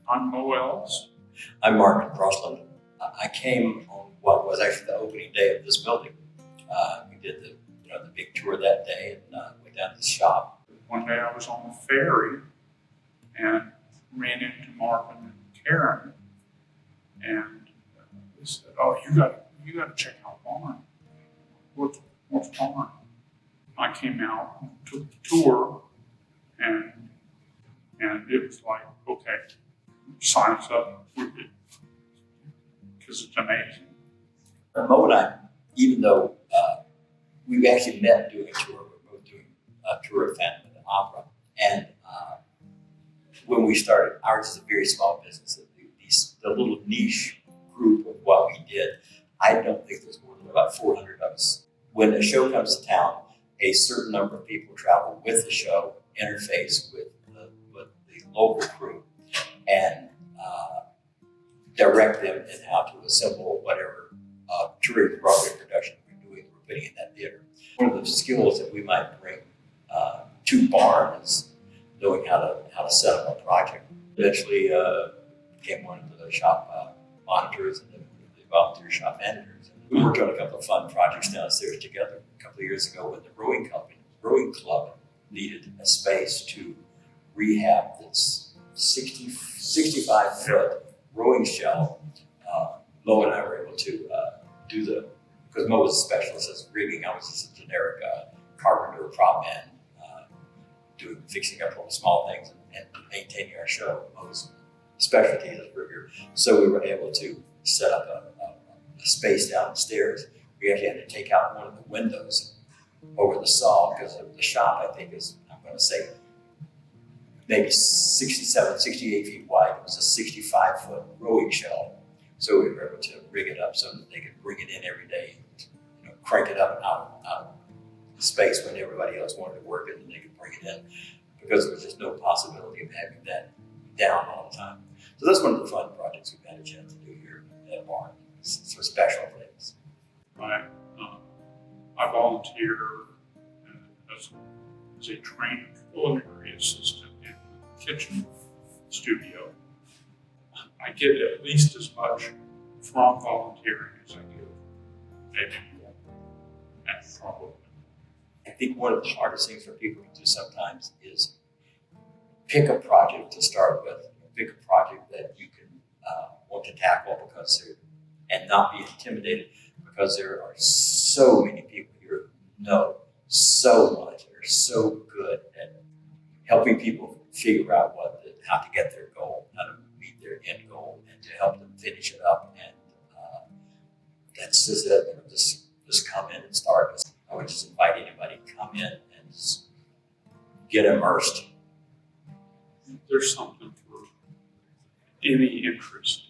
I'm Mo Ellis. I'm Marvin Crosland. I came on what was actually the opening day of this building. We did the big tour that day and went down to the shop. One day I was on the ferry and ran into Marvin and Karen, and they said, "Oh, you got to check out Barn. What's Barn?" I came out and took the tour, and it was like, okay, sign us up, because it's amazing. Mo and I, even though we actually met doing a tour, we were both doing a tour of Phantom of the Opera, and when we started, ours is a very small business. The little niche group of what we did, I don't think there's more than about 400 of us. When a show comes to town, a certain number of people travel with the show, interface with the local crew, and direct them in how to assemble whatever touring Broadway production we're putting in that theater. One of the skills that we might bring to Barn is knowing how to set up a project. Eventually became one of the shop monitors and the volunteer shop managers. And we worked on a couple of fun projects downstairs together a couple of years ago when the rowing club needed a space to rehab this 65-foot rowing shell. Mo and I were able to do because Mo was a specialist as rigging, I was just a generic carpenter, prop man, fixing up all the small things and maintaining our show. Mo's specialty is rigger. So we were able to set up a space downstairs. We actually had to take out one of the windows over the saw because the shop, I think, is, I'm going to say, maybe 67, 68 feet wide. It was a 65-foot rowing shell. So we were able to rig it up so that they could bring it in every day, crank it up and out of space when everybody else wanted to work it, and they could bring it in because there was just no possibility of having that down all the time. So that's one of the fun projects we've had a chance to do here at Barn. It's for special things. I volunteer as a trained culinary assistant in the kitchen studio. I get at least as much from volunteering as I give, maybe more, and probably. I think one of the hardest things for people to do sometimes is pick a project to start with. Pick a project that you can want to tackle and not be intimidated, because there are so many people here who know so much and are so good at helping people figure out how to get their goal, how to meet their end goal, and to help them finish it up. And that's just it. Just come in and start. I would just invite anybody to come in and just get immersed. There's something for any interest